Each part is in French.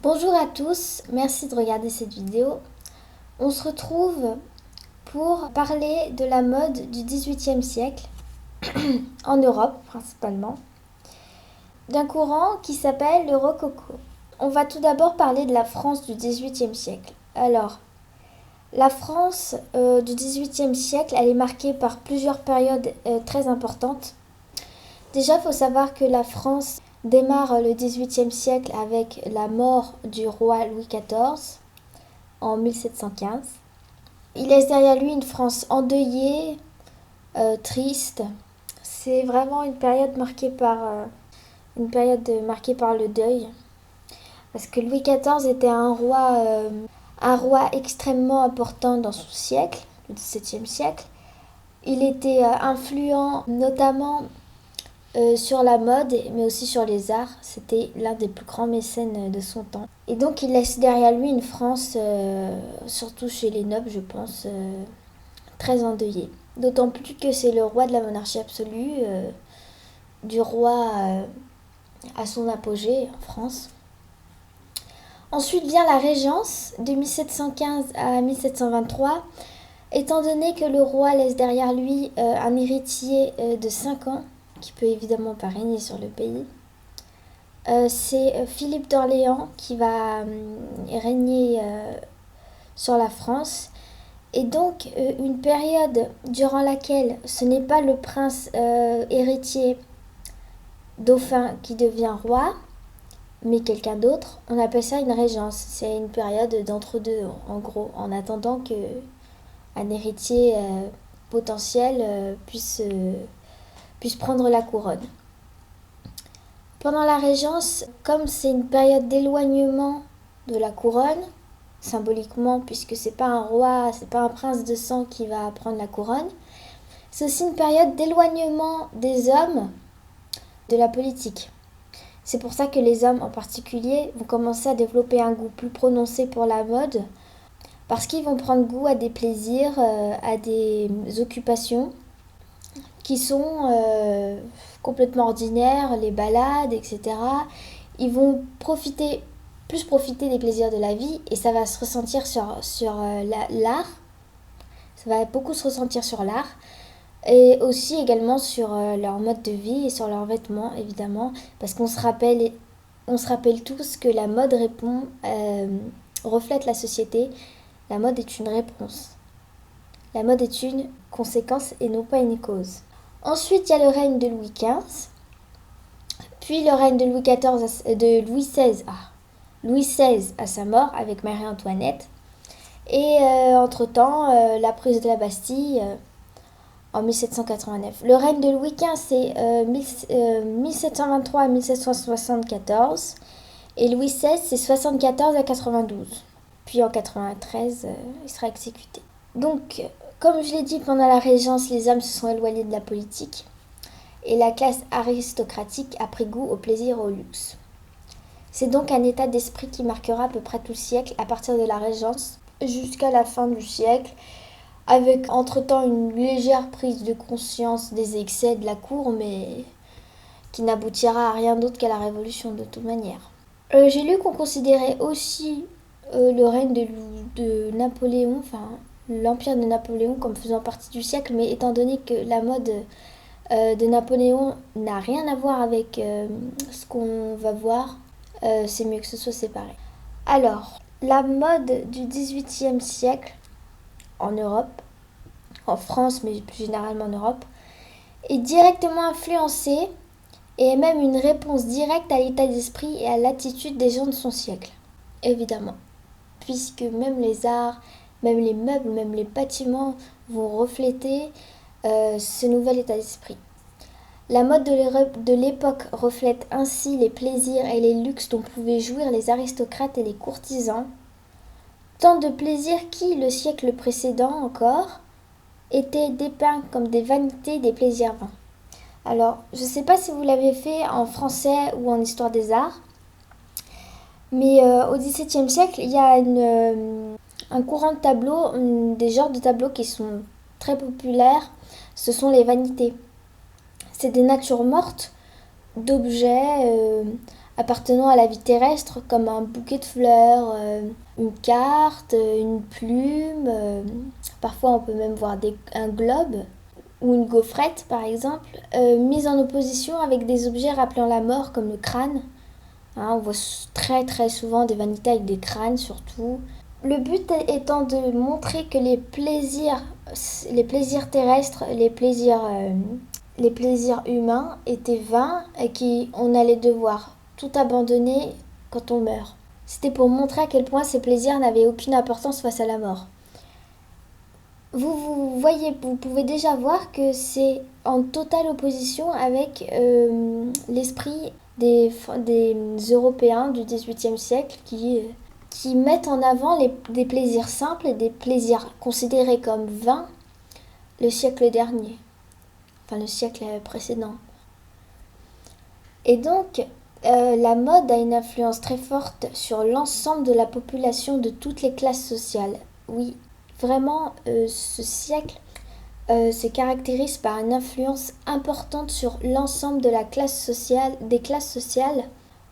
Bonjour à tous, merci de regarder cette vidéo. On se retrouve pour parler de la mode du XVIIIe siècle, en Europe principalement, d'un courant qui s'appelle le rococo. On va tout d'abord parler de la France du XVIIIe siècle. Alors, la France du XVIIIe siècle, elle est marquée par plusieurs périodes très importantes. Déjà, il faut savoir que la France démarre le XVIIIe siècle avec la mort du roi Louis XIV en 1715. Il laisse derrière lui une France endeuillée, triste. C'est vraiment une période marquée par le deuil. Parce que Louis XIV était un roi extrêmement important dans son siècle, le XVIIe siècle. Il était influent notamment sur la mode, mais aussi sur les arts. C'était l'un des plus grands mécènes de son temps. Et donc il laisse derrière lui une France, surtout chez les nobles, je pense, très endeuillée. D'autant plus que c'est le roi de la monarchie absolue, du roi à son apogée en France. Ensuite vient la Régence de 1715 à 1723. Étant donné que le roi laisse derrière lui un héritier de 5 ans, qui peut évidemment pas régner sur le pays, c'est Philippe d'Orléans qui va régner sur la France. Et donc une période durant laquelle ce n'est pas le prince héritier dauphin qui devient roi, mais quelqu'un d'autre, on appelle ça une régence. C'est une période d'entre-deux, en gros, en attendant que un héritier potentiel puisse prendre la couronne. Pendant la Régence, comme c'est une période d'éloignement de la couronne, symboliquement, puisque c'est pas un roi, c'est pas un prince de sang qui va prendre la couronne, c'est aussi une période d'éloignement des hommes de la politique. C'est pour ça que les hommes en particulier vont commencer à développer un goût plus prononcé pour la mode, parce qu'ils vont prendre goût à des plaisirs, à des occupations qui sont complètement ordinaires, les balades, etc. Ils vont plus profiter des plaisirs de la vie et ça va se ressentir sur l'art. Ça va beaucoup se ressentir sur l'art et aussi également sur leur mode de vie et sur leurs vêtements évidemment parce on se rappelle tous que la mode reflète la société. La mode est une réponse. La mode est une conséquence et non pas une cause. Ensuite, il y a le règne de Louis XV, puis le règne de Louis XVI, Louis XVI à sa mort avec Marie-Antoinette, et entre-temps, la prise de la Bastille en 1789. Le règne de Louis XV, c'est 1723 à 1774, et Louis XVI, c'est 74 à 92. Puis en 93, il sera exécuté. Donc, comme je l'ai dit, pendant la Régence, les hommes se sont éloignés de la politique et la classe aristocratique a pris goût au plaisir et au luxe. C'est donc un état d'esprit qui marquera à peu près tout le siècle, à partir de la Régence jusqu'à la fin du siècle, avec entre-temps une légère prise de conscience des excès de la cour, mais qui n'aboutira à rien d'autre qu'à la Révolution de toute manière. J'ai lu qu'on considérait aussi le règne de Napoléon, enfin l'empire de Napoléon comme faisant partie du siècle, mais étant donné que la mode de Napoléon n'a rien à voir avec ce qu'on va voir, c'est mieux que ce soit séparé. Alors, la mode du XVIIIe siècle en Europe, en France, mais plus généralement en Europe, est directement influencée et est même une réponse directe à l'état d'esprit et à l'attitude des gens de son siècle, évidemment. Puisque même les arts, même les meubles, même les bâtiments vont refléter ce nouvel état d'esprit. La mode de l'époque reflète ainsi les plaisirs et les luxes dont pouvaient jouir les aristocrates et les courtisans, tant de plaisirs qui, le siècle précédent encore, étaient dépeints comme des vanités des plaisirs vains. Alors, je ne sais pas si vous l'avez fait en français ou en histoire des arts, mais au XVIIe siècle, il y a un courant de tableaux, des genres de tableaux qui sont très populaires, ce sont les vanités. C'est des natures mortes d'objets appartenant à la vie terrestre, comme un bouquet de fleurs, une carte, une plume. Parfois, on peut même voir un globe ou une gaufrette, par exemple, mise en opposition avec des objets rappelant la mort, comme le crâne. Hein, on voit très très souvent des vanités avec des crânes, surtout. Le but étant de montrer que les plaisirs terrestres, les plaisirs humains étaient vains et qu'on allait devoir tout abandonner quand on meurt. C'était pour montrer à quel point ces plaisirs n'avaient aucune importance face à la mort. Vous pouvez déjà voir que c'est en totale opposition avec l'esprit des Européens du XVIIIe siècle qui mettent en avant des plaisirs simples et des plaisirs considérés comme vains le siècle dernier, enfin le siècle précédent. Et donc, la mode a une influence très forte sur l'ensemble de la population de toutes les classes sociales. Oui, vraiment, ce siècle se caractérise par une influence importante sur l'ensemble de des classes sociales,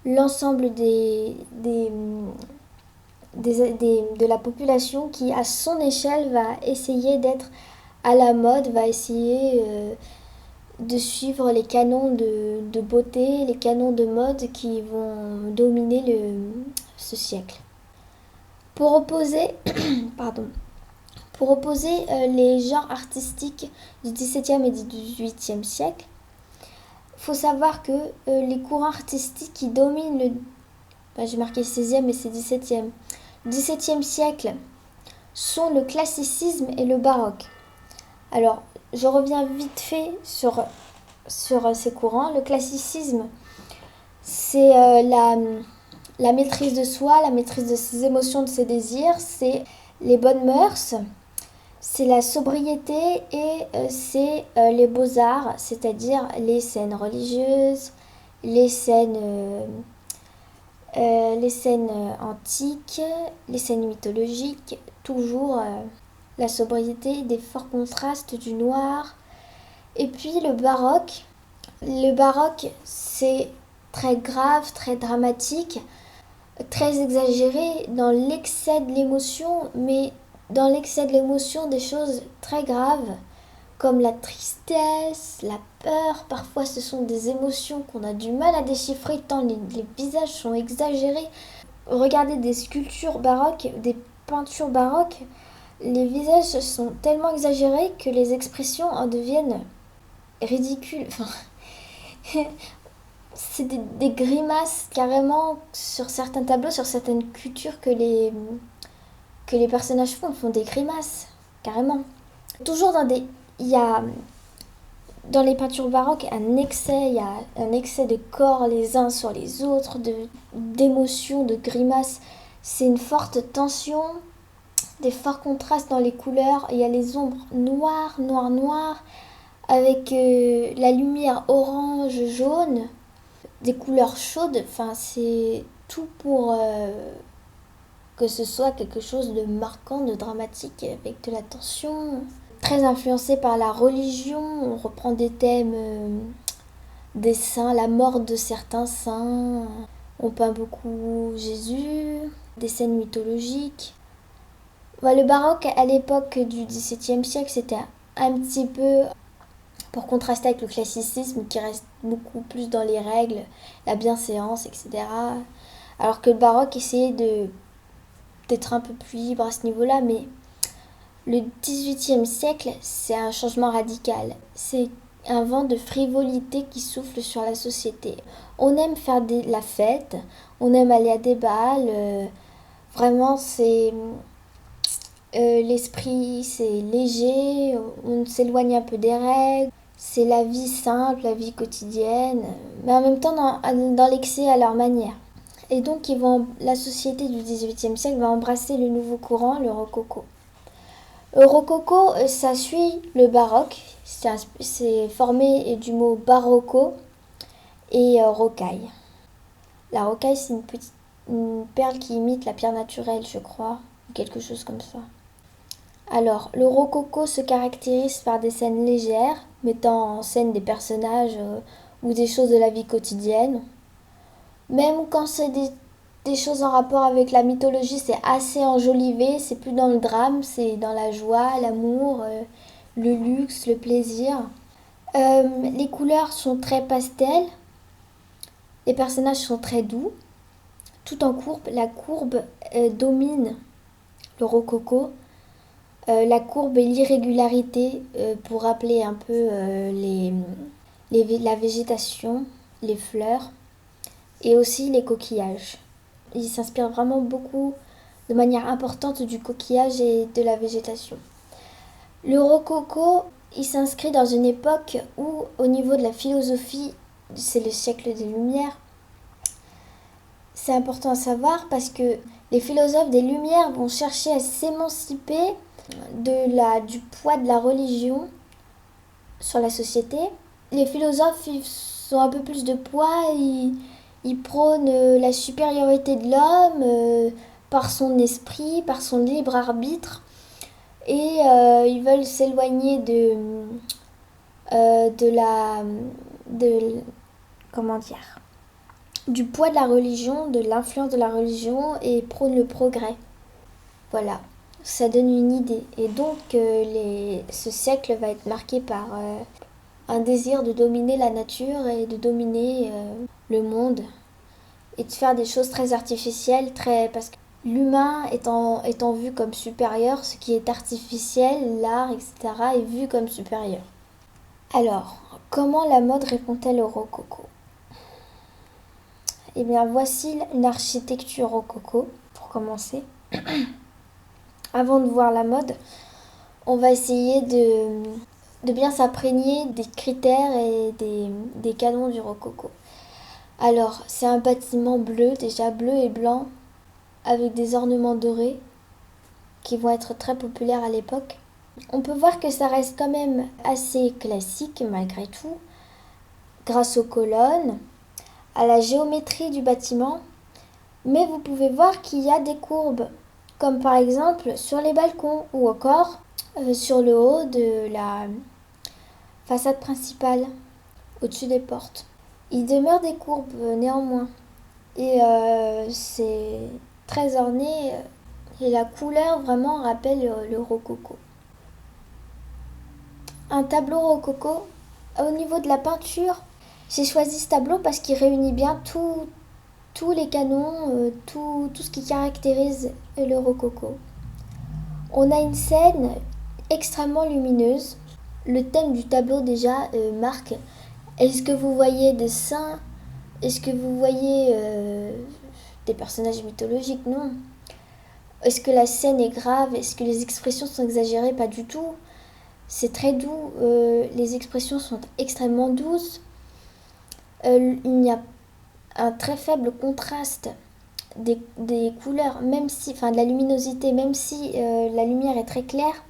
l'ensemble de la population qui, à son échelle, va essayer d'être à la mode, va essayer de suivre les canons de beauté, les canons de mode qui vont dominer ce siècle. Pour opposer, les genres artistiques du XVIIe et du XVIIIe siècle, il faut savoir que les courants artistiques qui dominent j'ai marqué 16e et c'est 17e. Le XVIIe siècle sont le classicisme et le baroque. Alors, je reviens vite fait sur ces courants. Le classicisme, c'est la maîtrise de soi, la maîtrise de ses émotions, de ses désirs, c'est les bonnes mœurs, c'est la sobriété et c'est les beaux-arts, c'est-à-dire les scènes religieuses, les scènes antiques, les scènes mythologiques, toujours la sobriété, des forts contrastes du noir. Et puis le baroque. Le baroque, c'est très grave, très dramatique, très exagéré dans l'excès de l'émotion, mais dans l'excès de l'émotion des choses très graves, comme la tristesse, la peur. Parfois, ce sont des émotions qu'on a du mal à déchiffrer tant les visages sont exagérés. Regardez des sculptures baroques, des peintures baroques, les visages sont tellement exagérés que les expressions en deviennent ridicules. C'est des grimaces carrément sur certains tableaux, sur certaines cultures que les personnages font des grimaces, carrément. Toujours il y a dans les peintures baroques il y a un excès de corps les uns sur les autres, d'émotions, de grimaces. C'est une forte tension, des forts contrastes dans les couleurs. Il y a les ombres noires, avec la lumière orange, jaune, des couleurs chaudes. Enfin, c'est tout pour que ce soit quelque chose de marquant, de dramatique, avec de la tension. Très influencé par la religion, on reprend des thèmes des saints, la mort de certains saints. On peint beaucoup Jésus, des scènes mythologiques. Le baroque, à l'époque du XVIIe siècle, c'était un petit peu pour contraster avec le classicisme qui reste beaucoup plus dans les règles, la bienséance, etc. Alors que le baroque essayait d'être un peu plus libre à ce niveau-là, mais le XVIIIe siècle, c'est un changement radical. C'est un vent de frivolité qui souffle sur la société. On aime faire la fête, on aime aller à des bals. Vraiment, c'est l'esprit, c'est léger, on s'éloigne un peu des règles. C'est la vie simple, la vie quotidienne, mais en même temps dans l'excès à leur manière. Et donc, la société du XVIIIe siècle va embrasser le nouveau courant, le rococo. Le rococo, ça suit le baroque. C'est formé du mot barocco et rocaille. La rocaille, c'est une perle qui imite la pierre naturelle, je crois, ou quelque chose comme ça. Alors, le rococo se caractérise par des scènes légères, mettant en scène des personnages ou des choses de la vie quotidienne. Même quand c'est des choses en rapport avec la mythologie, c'est assez enjolivé, c'est plus dans le drame, c'est dans la joie, l'amour, le luxe, le plaisir. Les couleurs sont très pastel, les personnages sont très doux, tout en courbe. La courbe domine le rococo. La courbe et l'irrégularité pour rappeler un peu la végétation, les fleurs et aussi les coquillages. Il s'inspire vraiment beaucoup de manière importante du coquillage et de la végétation. Le rococo, il s'inscrit dans une époque où, au niveau de la philosophie, c'est le siècle des Lumières. C'est important à savoir parce que les philosophes des Lumières vont chercher à s'émanciper du poids de la religion sur la société. Les philosophes ils ont un peu plus de poids, ils prônent la supériorité de l'homme par son esprit, par son libre arbitre, et ils veulent s'éloigner de la de comment dire du poids de la religion, de l'influence de la religion et prônent le progrès. Voilà, ça donne une idée. Et donc ce siècle va être marqué par un désir de dominer la nature et de dominer le monde et de faire des choses très artificielles, parce que l'humain étant vu comme supérieur, ce qui est artificiel, l'art, etc., est vu comme supérieur. Alors, comment la mode répond-elle au rococo? Eh bien, voici une architecture rococo, pour commencer. Avant de voir la mode, on va essayer de bien s'imprégner des critères et des canons du rococo. Alors, c'est un bâtiment bleu, déjà bleu et blanc, avec des ornements dorés, qui vont être très populaires à l'époque. On peut voir que ça reste quand même assez classique malgré tout, grâce aux colonnes, à la géométrie du bâtiment, mais vous pouvez voir qu'il y a des courbes, comme par exemple sur les balcons ou encore sur le haut de la façade principale, au-dessus des portes. Il demeure des courbes néanmoins, et c'est très orné, et la couleur vraiment rappelle le rococo. Un tableau rococo, au niveau de la peinture, j'ai choisi ce tableau parce qu'il réunit bien tous les canons, tout ce qui caractérise le rococo. On a une scène extrêmement lumineuse. Le thème du tableau déjà marque. Est-ce que vous voyez des saints? Est-ce que vous voyez des personnages mythologiques? Non. Est-ce que la scène est grave? Est-ce que les expressions sont exagérées? Pas du tout. C'est très doux. Les expressions sont extrêmement douces. Il y a un très faible contraste des couleurs, même si, enfin de la luminosité, même si la lumière est très claire,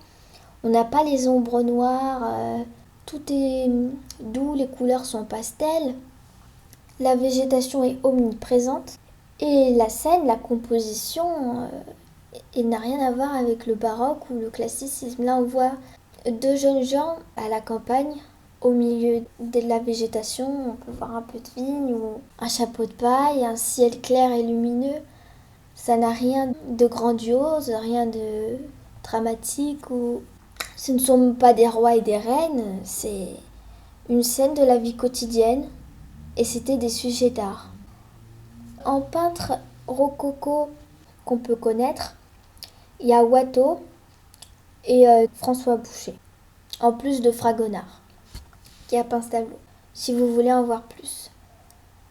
on n'a pas les ombres noires, tout est doux, les couleurs sont pastel, la végétation est omniprésente et la scène, la composition, n'a rien à voir avec le baroque ou le classicisme. Là on voit deux jeunes gens à la campagne, au milieu de la végétation, on peut voir un peu de vigne ou un chapeau de paille, un ciel clair et lumineux. Ça n'a rien de grandiose, rien de dramatique. Ce ne sont pas des rois et des reines, c'est une scène de la vie quotidienne et c'était des sujets d'art. En peintre rococo qu'on peut connaître, il y a Watteau et François Boucher, en plus de Fragonard, qui a peint ce tableau, si vous voulez en voir plus.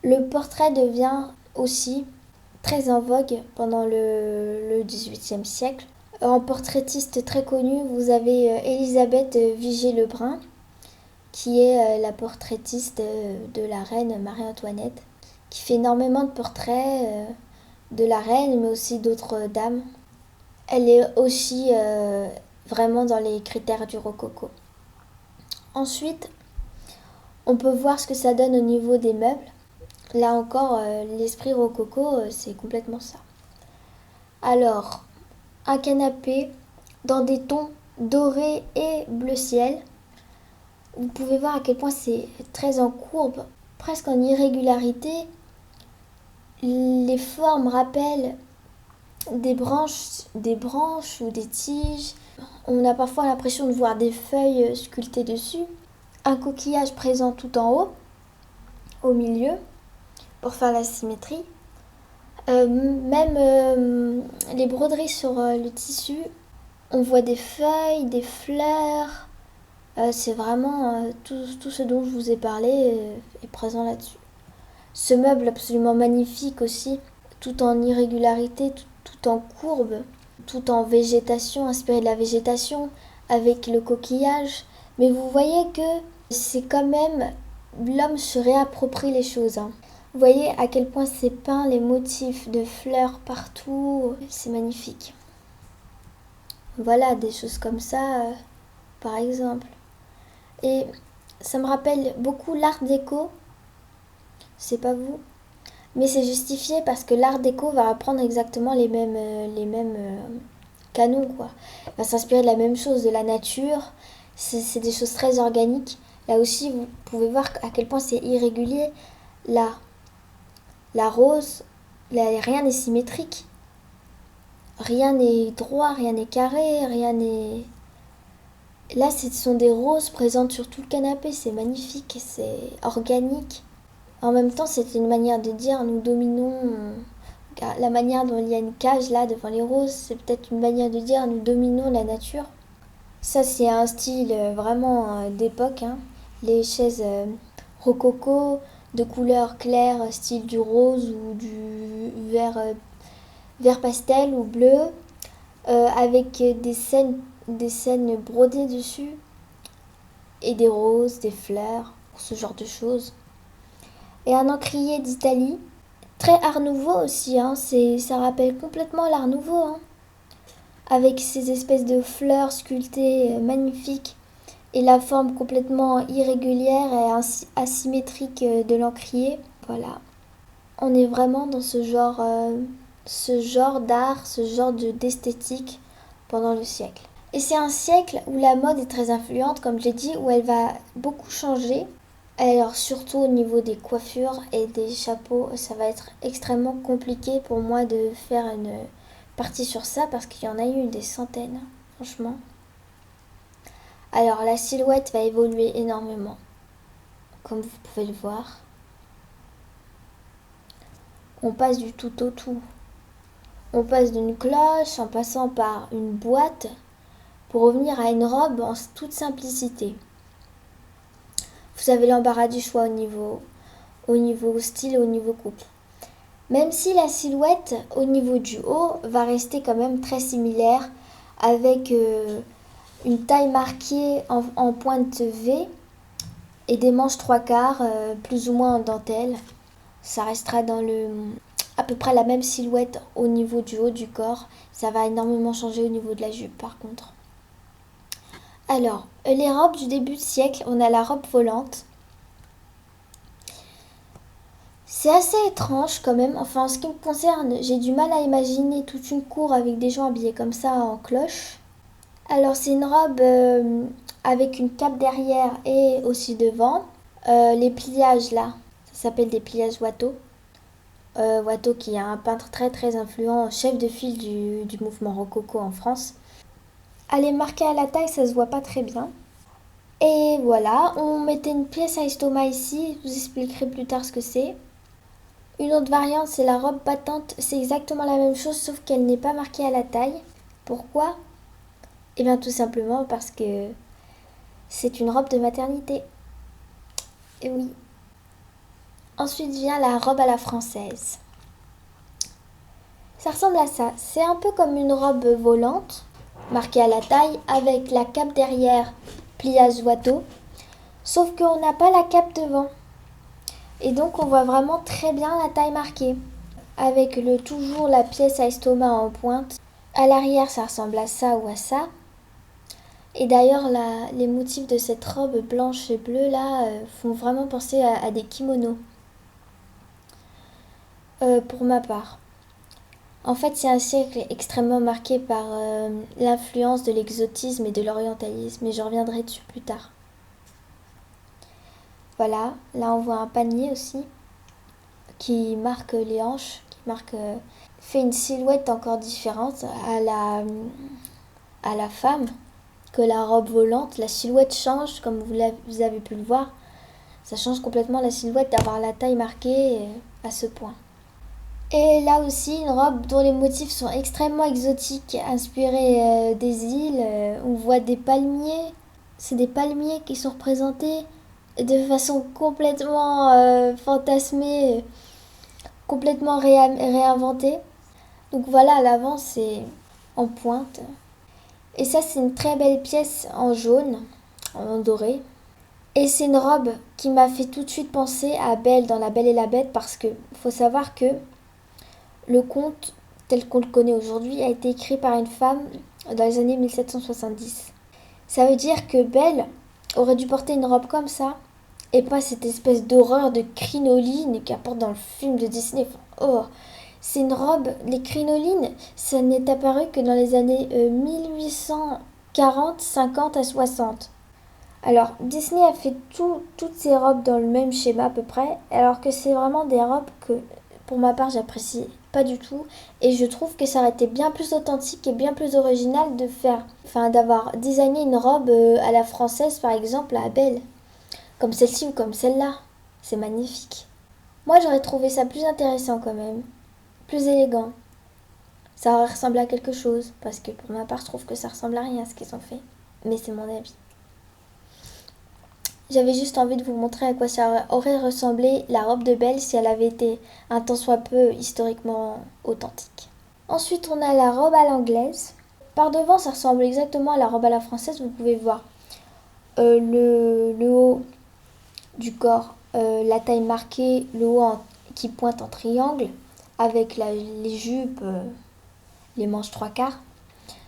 Le portrait devient aussi très en vogue pendant le XVIIIe siècle. En portraitiste très connue, vous avez Élisabeth Vigée-Lebrun, qui est la portraitiste de la reine Marie-Antoinette, qui fait énormément de portraits de la reine, mais aussi d'autres dames. Elle est aussi vraiment dans les critères du rococo. Ensuite, on peut voir ce que ça donne au niveau des meubles. Là encore, l'esprit rococo, c'est complètement ça. Alors, un canapé dans des tons dorés et bleu ciel. Vous pouvez voir à quel point c'est très en courbe, presque en irrégularité. Les formes rappellent des branches ou des tiges. On a parfois l'impression de voir des feuilles sculptées dessus. Un coquillage présent tout en haut, au milieu, pour faire la symétrie. Même les broderies sur le tissu, on voit des feuilles, des fleurs. C'est vraiment tout ce dont je vous ai parlé est présent là-dessus. Ce meuble absolument magnifique aussi, tout en irrégularité, tout en courbe, tout en végétation, inspiré de la végétation, avec le coquillage. Mais vous voyez que c'est quand même, l'homme se réapproprie les choses, hein. Vous voyez à quel point c'est peint, les motifs de fleurs partout, c'est magnifique. Voilà, des choses comme ça, par exemple. Et ça me rappelle beaucoup l'art déco, c'est pas vous, mais c'est justifié parce que l'art déco va reprendre exactement les mêmes canons, quoi. Va s'inspirer de la même chose, de la nature. C'est des choses très organiques. Là aussi, vous pouvez voir à quel point c'est irrégulier. Là, la rose, là, rien n'est symétrique. Rien n'est droit, rien n'est carré, rien n'est... Là, ce sont des roses présentes sur tout le canapé. C'est magnifique, c'est organique. En même temps, c'est une manière de dire nous dominons. La manière dont il y a une cage là devant les roses, c'est peut-être une manière de dire nous dominons la nature. Ça, c'est un style vraiment d'époque, hein. Les chaises rococo de couleur claire, style du rose ou du vert pastel ou bleu, avec des scènes brodées dessus et des roses, des fleurs, ce genre de choses. Et un encrier d'Italie, très Art Nouveau aussi, hein. Ça rappelle complètement l'Art Nouveau, hein, avec ces espèces de fleurs sculptées magnifiques et la forme complètement irrégulière et asymétrique de l'encrier. Voilà, on est vraiment dans ce genre d'art, ce genre d'esthétique pendant le siècle. Et c'est un siècle où la mode est très influente, comme j'ai dit, où elle va beaucoup changer. Alors surtout au niveau des coiffures et des chapeaux, ça va être extrêmement compliqué pour moi de faire une partie sur ça parce qu'il y en a eu des centaines, franchement. Alors la silhouette va évoluer énormément, comme vous pouvez le voir. On passe du tout au tout. On passe d'une cloche en passant par une boîte pour revenir à une robe en toute simplicité. Vous avez l'embarras du choix au niveau style et au niveau coupe. Même si la silhouette au niveau du haut va rester quand même très similaire avec une taille marquée en pointe V et des manches 3/4 plus ou moins en dentelle. Ça restera à peu près la même silhouette au niveau du haut du corps. Ça va énormément changer au niveau de la jupe par contre. Alors, les robes du début de siècle, on a la robe volante. C'est assez étrange quand même. Enfin, en ce qui me concerne, j'ai du mal à imaginer toute une cour avec des gens habillés comme ça en cloche. Alors, c'est une robe avec une cape derrière et aussi devant. Les pliages là, ça s'appelle des pliages Watteau. Watteau qui est un peintre très très influent, chef de file du mouvement rococo en France. Elle est marquée à la taille, ça se voit pas très bien. Et voilà, on mettait une pièce à estomac ici, je vous expliquerai plus tard ce que c'est. Une autre variante, c'est la robe battante. C'est exactement la même chose, sauf qu'elle n'est pas marquée à la taille. Pourquoi? Eh bien, tout simplement parce que c'est une robe de maternité. Et oui. Ensuite vient la robe à la française. Ça ressemble à ça. C'est un peu comme une robe volante, marquée à la taille, avec la cape derrière, pliage Watteau. Sauf qu'on n'a pas la cape devant. Et donc on voit vraiment très bien la taille marquée. Avec toujours la pièce à estomac en pointe. À l'arrière, ça ressemble à ça ou à ça. Et d'ailleurs, les motifs de cette robe blanche et bleue là font vraiment penser à des kimonos. Pour ma part. En fait, c'est un siècle extrêmement marqué par l'influence de l'exotisme et de l'orientalisme, et je reviendrai dessus plus tard. Voilà, là on voit un panier aussi, qui marque les hanches, fait une silhouette encore différente à la femme que la robe volante. La silhouette change, comme vous avez pu le voir. Ça change complètement la silhouette d'avoir la taille marquée à ce point. Et là aussi, une robe dont les motifs sont extrêmement exotiques, inspirés des îles. On voit des palmiers. C'est des palmiers qui sont représentés de façon complètement fantasmée, complètement réinventée. Donc voilà, à l'avant, c'est en pointe. Et ça, c'est une très belle pièce en jaune, en doré. Et c'est une robe qui m'a fait tout de suite penser à Belle dans La Belle et la Bête, parce que faut savoir que le conte, tel qu'on le connaît aujourd'hui, a été écrit par une femme dans les années 1770. Ça veut dire que Belle aurait dû porter une robe comme ça, et pas cette espèce d'horreur de crinoline qu'elle porte dans le film de Disney. Oh, c'est une robe, les crinolines, ça n'est apparu que dans les années 1840, 50 à 60. Alors, Disney a fait toutes ces robes dans le même schéma à peu près, alors que c'est vraiment des robes que, pour ma part, j'apprécie pas du tout. Et je trouve que ça aurait été bien plus authentique et bien plus original d'avoir designé une robe à la française, par exemple, à Belle. Comme celle-ci ou comme celle-là. C'est magnifique. Moi, j'aurais trouvé ça plus intéressant quand même. Plus élégant. Ça aurait ressemblé à quelque chose. Parce que pour ma part, je trouve que ça ressemble à rien ce qu'ils ont fait. Mais c'est mon avis. J'avais juste envie de vous montrer à quoi ça aurait ressemblé la robe de Belle si elle avait été un tant soit peu historiquement authentique. Ensuite, on a la robe à l'anglaise. Par devant, ça ressemble exactement à la robe à la française. Vous pouvez voir le haut du corps, la taille marquée, le haut qui pointe en triangle, avec les jupes, les manches trois quarts.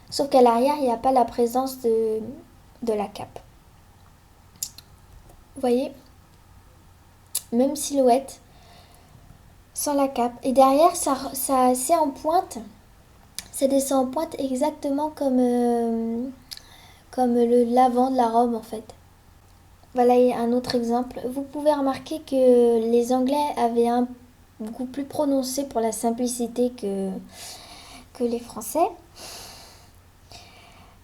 Sauf qu'à l'arrière, il n'y a pas la présence de la cape. Vous voyez, même silhouette, sans la cape. Et derrière, c'est en pointe. Ça descend en pointe exactement comme l'avant de la robe en fait. Voilà un autre exemple. Vous pouvez remarquer que les Anglais avaient un goût plus prononcé pour la simplicité que les Français.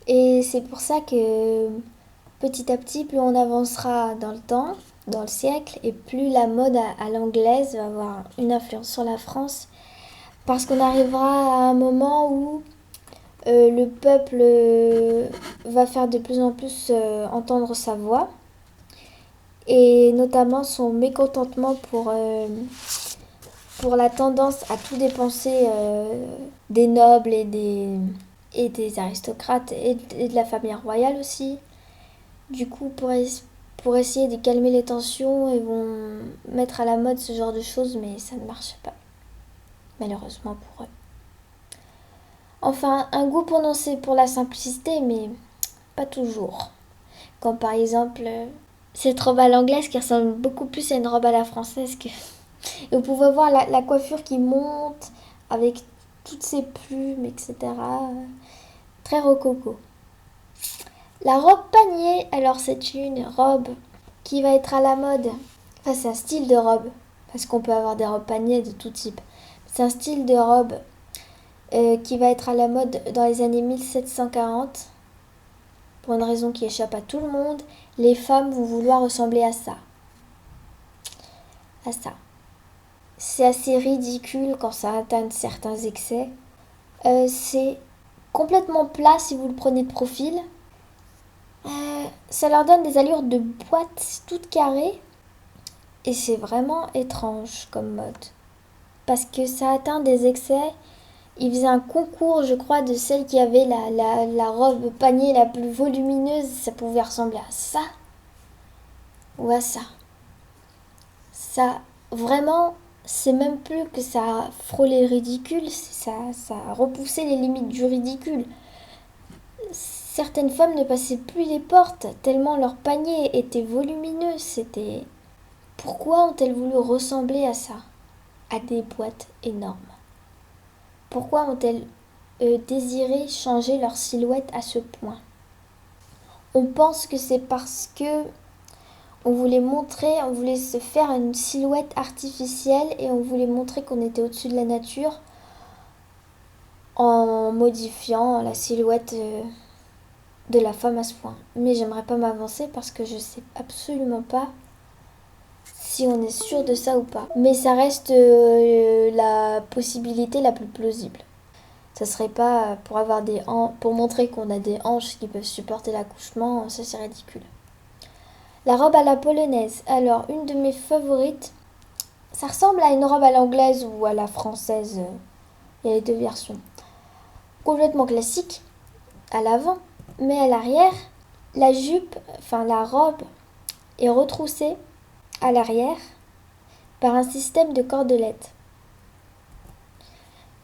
Et c'est pour ça que petit à petit, plus on avancera dans le temps, dans le siècle, et plus la mode à l'anglaise va avoir une influence sur la France. Parce qu'on arrivera à un moment où le peuple va faire de plus en plus entendre sa voix. Et notamment son mécontentement pour la tendance à tout dépenser des nobles et des aristocrates et de la famille royale aussi. Du coup, pour essayer de calmer les tensions, ils vont mettre à la mode ce genre de choses, mais ça ne marche pas, malheureusement pour eux. Enfin, un goût prononcé pour la simplicité, mais pas toujours. Comme par exemple cette robe à l'anglaise qui ressemble beaucoup plus à une robe à la française que... Et vous pouvez voir la coiffure qui monte avec toutes ces plumes, etc. Très rococo. La robe panier, alors c'est une robe qui va être à la mode. Enfin, c'est un style de robe, parce qu'on peut avoir des robes panier de tout type. C'est un style de robe qui va être à la mode dans les années 1740. Pour une raison qui échappe à tout le monde, les femmes vont vouloir ressembler à ça. C'est assez ridicule quand ça atteint certains excès. C'est complètement plat si vous le prenez de profil. Ça leur donne des allures de boîte toutes carrées. Et c'est vraiment étrange comme mode. Parce que ça atteint des excès. Ils faisaient un concours, je crois, de celle qui avait la robe panier la plus volumineuse. Ça pouvait ressembler à ça ou à ça. Ça, vraiment, c'est même plus que ça a frôlé le ridicule, ça a repoussé les limites du ridicule. Certaines femmes ne passaient plus les portes, tellement leur panier était volumineux. Pourquoi ont-elles voulu ressembler à ça? À des boîtes énormes. Pourquoi ont-elles désiré changer leur silhouette à ce point? On pense que c'est parce que on voulait se faire une silhouette artificielle et on voulait montrer qu'on était au-dessus de la nature en modifiant la silhouette de la femme à ce point. Mais j'aimerais pas m'avancer parce que je sais absolument pas si on est sûr de ça ou pas. Mais ça reste la possibilité la plus plausible. Ça serait pas pour avoir pour montrer qu'on a des hanches qui peuvent supporter l'accouchement, ça c'est ridicule. La robe à la polonaise. Alors, une de mes favorites, ça ressemble à une robe à l'anglaise ou à la française. Il y a les deux versions. Complètement classique à l'avant, mais à l'arrière, la jupe, enfin la robe est retroussée à l'arrière par un système de cordelettes.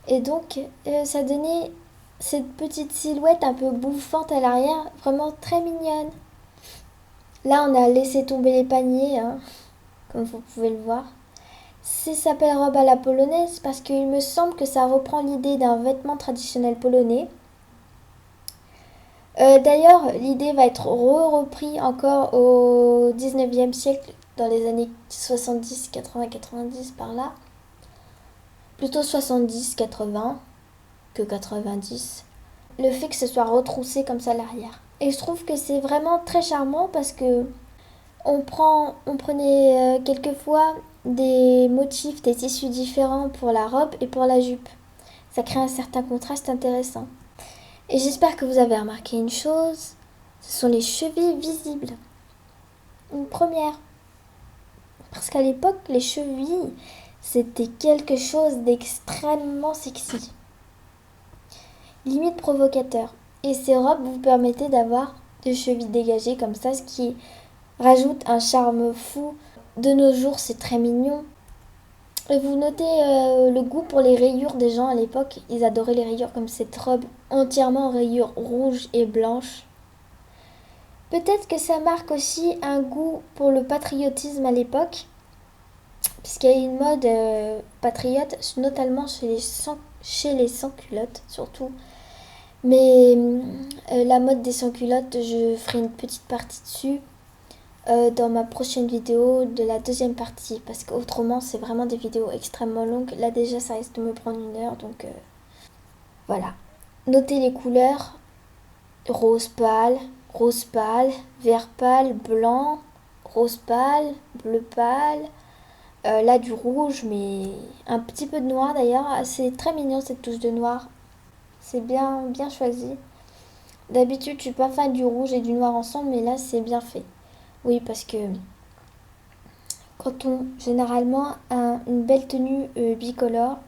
Et donc, ça donnait cette petite silhouette un peu bouffante à l'arrière, vraiment très mignonne. Là, on a laissé tomber les paniers, hein, comme vous pouvez le voir. Ça s'appelle robe à la polonaise parce qu'il me semble que ça reprend l'idée d'un vêtement traditionnel polonais. D'ailleurs, l'idée va être reprise encore au 19e siècle, dans les années 70, 80, 90 par là. Plutôt 70, 80 que 90. Le fait que ce soit retroussé comme ça à l'arrière. Et je trouve que c'est vraiment très charmant parce que on prenait quelquefois des motifs, des tissus différents pour la robe et pour la jupe. Ça crée un certain contraste intéressant. Et j'espère que vous avez remarqué une chose, ce sont les chevilles visibles. Une première. Parce qu'à l'époque, les chevilles, c'était quelque chose d'extrêmement sexy. Limite provocateur. Et ces robes vous permettaient d'avoir des chevilles dégagées comme ça, ce qui rajoute un charme fou. De nos jours, c'est très mignon. Et vous notez le goût pour les rayures des gens à l'époque. Ils adoraient les rayures comme cette robe entièrement en rayures rouges et blanches. Peut-être que ça marque aussi un goût pour le patriotisme à l'époque. Puisqu'il y a une mode patriote, notamment chez les sans-culottes surtout. Mais la mode des sans-culottes, je ferai une petite partie dessus dans ma prochaine vidéo de la deuxième partie. Parce qu'autrement, c'est vraiment des vidéos extrêmement longues. Là déjà, ça risque de me prendre 1 heure. Donc voilà. Notez les couleurs. Rose pâle, vert pâle, blanc, rose pâle, bleu pâle. Là du rouge, mais un petit peu de noir d'ailleurs. C'est très mignon cette touche de noir. C'est bien, bien choisi. D'habitude, je suis pas fan du rouge et du noir ensemble, mais là, c'est bien fait. Oui, parce que quand on, généralement, a une belle tenue bicolore,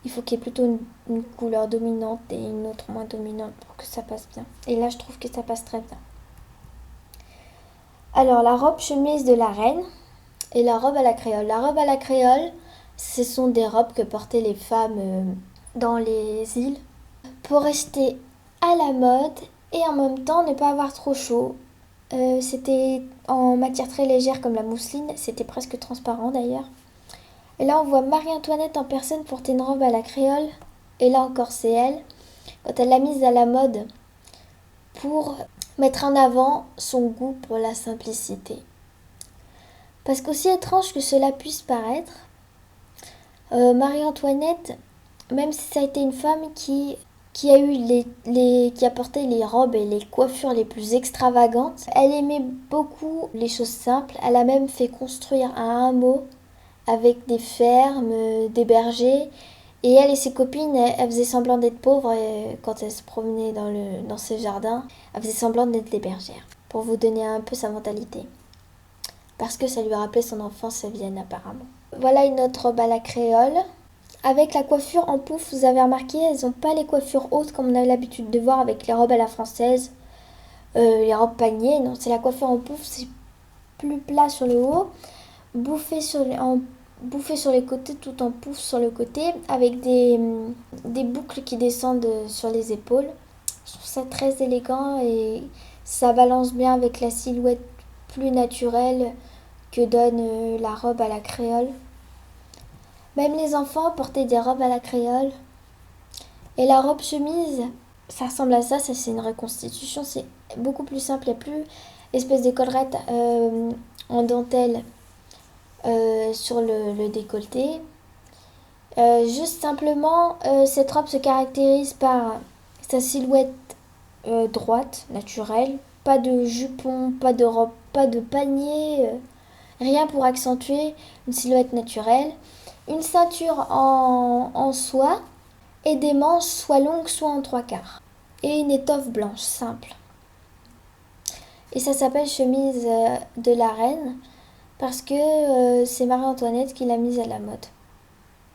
il faut qu'il y ait plutôt une couleur dominante et une autre moins dominante pour que ça passe bien. Et là, je trouve que ça passe très bien. Alors, la robe chemise de la reine et la robe à la créole. La robe à la créole, ce sont des robes que portaient les femmes dans les îles pour rester à la mode et en même temps ne pas avoir trop chaud. C'était en matière très légère comme la mousseline, c'était presque transparent d'ailleurs. Et là on voit Marie-Antoinette en personne porter une robe à la créole. Et là encore c'est elle, quand elle l'a mise à la mode pour mettre en avant son goût pour la simplicité. Parce qu'aussi étrange que cela puisse paraître, Marie-Antoinette, même si ça a été une femme qui a porté les robes et les coiffures les plus extravagantes. Elle aimait beaucoup les choses simples. Elle a même fait construire un hameau avec des fermes, des bergers. Et elle et ses copines, elles faisaient semblant d'être pauvres quand elles se promenaient dans ces jardins. Elles faisaient semblant d'être des bergères, pour vous donner un peu sa mentalité. Parce que ça lui rappelait son enfance Vienne apparemment. Voilà une autre robe à la créole. Avec la coiffure en pouf, vous avez remarqué, elles n'ont pas les coiffures hautes comme on a l'habitude de voir avec les robes à la française, les robes paniers. Non, c'est la coiffure en pouf, c'est plus plat sur le haut, bouffé sur les côtés, tout en pouf sur le côté, avec des boucles qui descendent sur les épaules. Je trouve ça très élégant et ça balance bien avec la silhouette plus naturelle que donne la robe à la créole. Même les enfants portaient des robes à la créole. Et la robe chemise, ça ressemble à ça c'est une reconstitution, c'est beaucoup plus simple, il n'y a plus l'espèce de collerette en dentelle sur le décolleté. Juste simplement, cette robe se caractérise par sa silhouette droite, naturelle. Pas de jupon, pas de robe, pas de panier, rien pour accentuer une silhouette naturelle. Une ceinture en soie et des manches soit longues soit en trois quarts. Et une étoffe blanche simple. Et ça s'appelle chemise de la reine parce que c'est Marie-Antoinette qui l'a mise à la mode.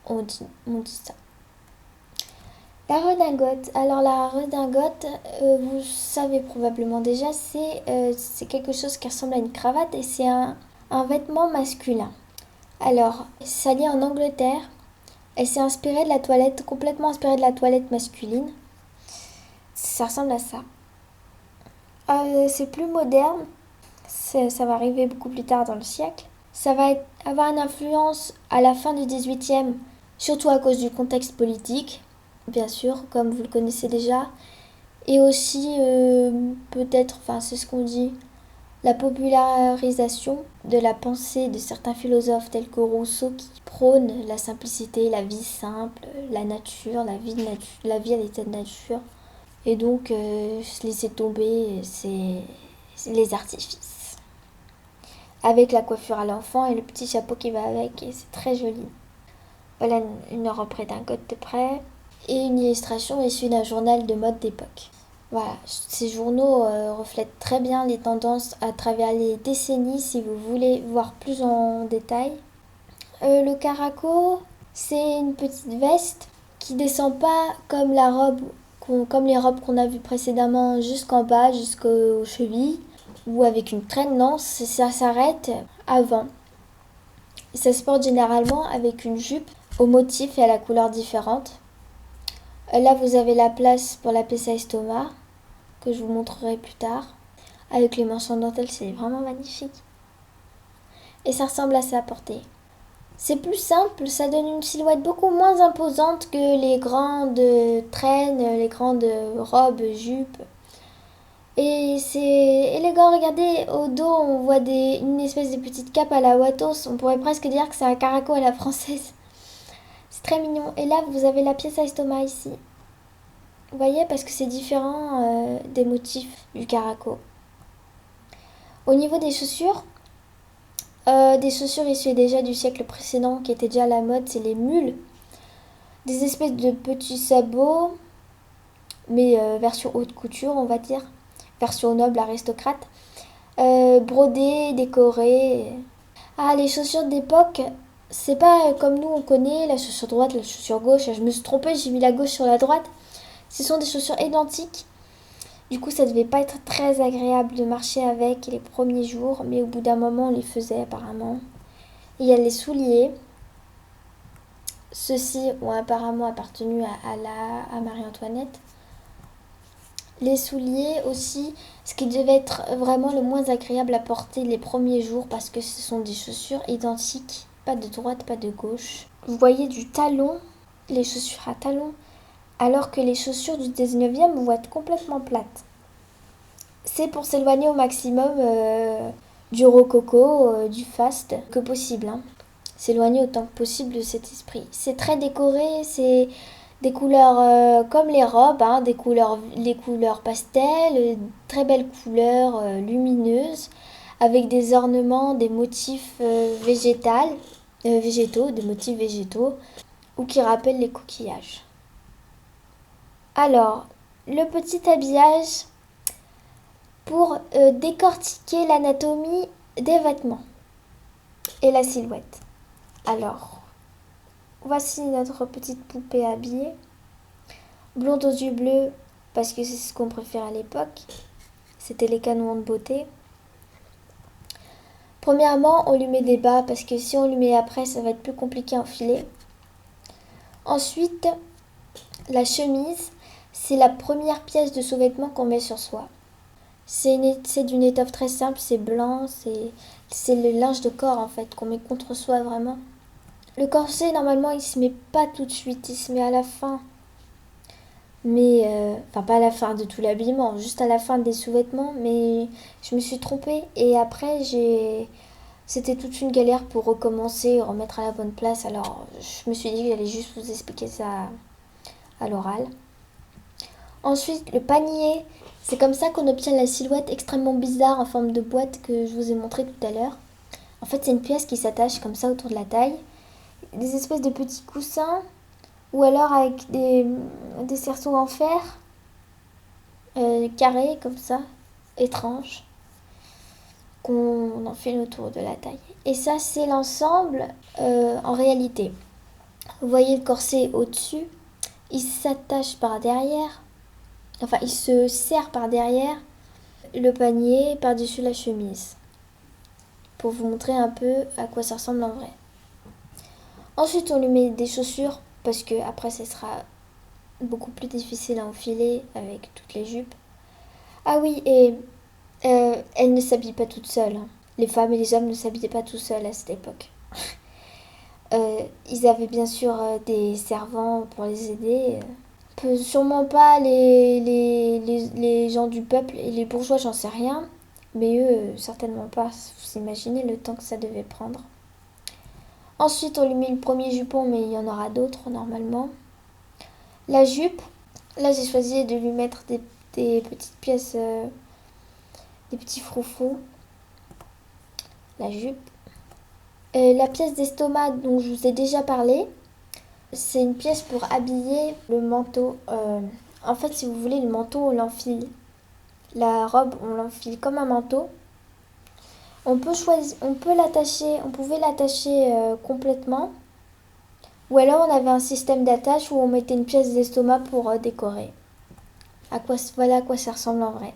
On dit ça. La redingote. Alors la redingote, vous savez probablement déjà, c'est quelque chose qui ressemble à une cravate et c'est un vêtement masculin. Alors, ça lie en Angleterre. Elle s'est inspirée de la toilette, complètement inspirée de la toilette masculine. Ça ressemble à ça. C'est plus moderne. Ça va arriver beaucoup plus tard dans le siècle. Ça va avoir une influence à la fin du 18e, surtout à cause du contexte politique, bien sûr, comme vous le connaissez déjà. Et aussi, peut-être, enfin c'est ce qu'on dit, la popularisation de la pensée de certains philosophes tels que Rousseau qui prônent la simplicité, la vie simple, la nature, la vie à l'état de nature. Et donc, laisser tomber les artifices. Avec la coiffure à l'enfant et le petit chapeau qui va avec, et c'est très joli. Voilà une robe redingote de près. Et une illustration issue d'un journal de mode d'époque. Voilà, ces journaux reflètent très bien les tendances à travers les décennies si vous voulez voir plus en détail. Le caraco, c'est une petite veste qui descend pas comme comme les robes qu'on a vues précédemment jusqu'en bas, jusqu'aux chevilles, ou avec une traîne, non, ça s'arrête avant. Ça se porte généralement avec une jupe au motif et à la couleur différente. Là, vous avez la place pour la pièce à estomac, que je vous montrerai plus tard. Avec les manches en dentelle, c'est vraiment magnifique. Et ça ressemble à ça à porter. C'est plus simple, ça donne une silhouette beaucoup moins imposante que les grandes traînes, les grandes robes, jupes. Et c'est élégant, regardez, au dos on voit une espèce de petite cape à la Watos. On pourrait presque dire que c'est un caraco à la française. C'est très mignon. Et là vous avez la pièce à estomac ici. Vous voyez, parce que c'est différent des motifs du caraco. Au niveau des chaussures issues déjà du siècle précédent qui étaient déjà à la mode, c'est les mules. Des espèces de petits sabots, mais version haute couture, on va dire. Version noble aristocrate. Brodées, décorées. Ah, les chaussures d'époque, c'est pas comme nous on connaît, la chaussure droite, la chaussure gauche. Je me suis trompée, j'ai mis la gauche sur la droite. Ce sont des chaussures identiques. Du coup, ça devait pas être très agréable de marcher avec les premiers jours, mais au bout d'un moment, on les faisait apparemment. Il y a les souliers. Ceux-ci ont apparemment appartenu à Marie-Antoinette. Les souliers aussi, ce qui devait être vraiment le moins agréable à porter les premiers jours parce que ce sont des chaussures identiques, pas de droite, pas de gauche. Vous voyez du talon, les chaussures à talons, alors que les chaussures du 19e vont être complètement plates. C'est pour s'éloigner au maximum du rococo, du faste que possible. S'éloigner autant que possible de cet esprit. C'est très décoré, c'est des couleurs comme les robes, les couleurs pastel, très belles couleurs lumineuses, avec des ornements, des motifs végétaux, des motifs végétaux, ou qui rappellent les coquillages. Alors, le petit habillage pour décortiquer l'anatomie des vêtements et la silhouette. Alors, voici notre petite poupée habillée. Blonde aux yeux bleus, parce que c'est ce qu'on préférait à l'époque. C'était les canons de beauté. Premièrement, on lui met des bas, parce que si on lui met après, ça va être plus compliqué à enfiler. Ensuite, la chemise, c'est la première pièce de sous-vêtement qu'on met sur soi. C'est d'une étoffe très simple, c'est blanc, c'est le linge de corps en fait qu'on met contre soi vraiment. Le corset normalement il se met pas tout de suite, il se met à la fin. Mais, enfin pas à la fin de tout l'habillement, juste à la fin des sous-vêtements, mais je me suis trompée et après j'ai C'était toute une galère pour recommencer, remettre à la bonne place. Alors, je me suis dit que j'allais juste vous expliquer ça à l'oral. Ensuite, le panier. C'est comme ça qu'on obtient la silhouette extrêmement bizarre en forme de boîte que je vous ai montré tout à l'heure. En fait, c'est une pièce qui s'attache comme ça autour de la taille. Des espèces de petits coussins ou alors avec des cerceaux en fer carrés comme ça, étranges, qu'on enfile autour de la taille. Et ça, c'est l'ensemble en réalité. Vous voyez le corset au-dessus, il s'attache par derrière, enfin il se serre par derrière le panier par-dessus la chemise. Pour vous montrer un peu à quoi ça ressemble en vrai. Ensuite, on lui met des chaussures parce que après, ce sera beaucoup plus difficile à enfiler avec toutes les jupes. Ah oui, et elle ne s'habille pas toute seule. Hein. Les femmes et les hommes ne s'habillaient pas tout seuls à cette époque. Ils avaient bien sûr des servants pour les aider. Sûrement pas les gens du peuple et les bourgeois, j'en sais rien. Mais eux, certainement pas. Vous imaginez le temps que ça devait prendre. Ensuite, on lui met le premier jupon, mais il y en aura d'autres normalement. La jupe, là j'ai choisi de lui mettre des petites pièces, des petits froufrous. La jupe. La pièce d'estomac dont je vous ai déjà parlé, c'est une pièce pour habiller le manteau. En fait, si vous voulez, le manteau, on l'enfile. La robe, on l'enfile comme un manteau. On pouvait l'attacher complètement. Ou alors on avait un système d'attache où on mettait une pièce d'estomac pour décorer. Voilà à quoi ça ressemble en vrai.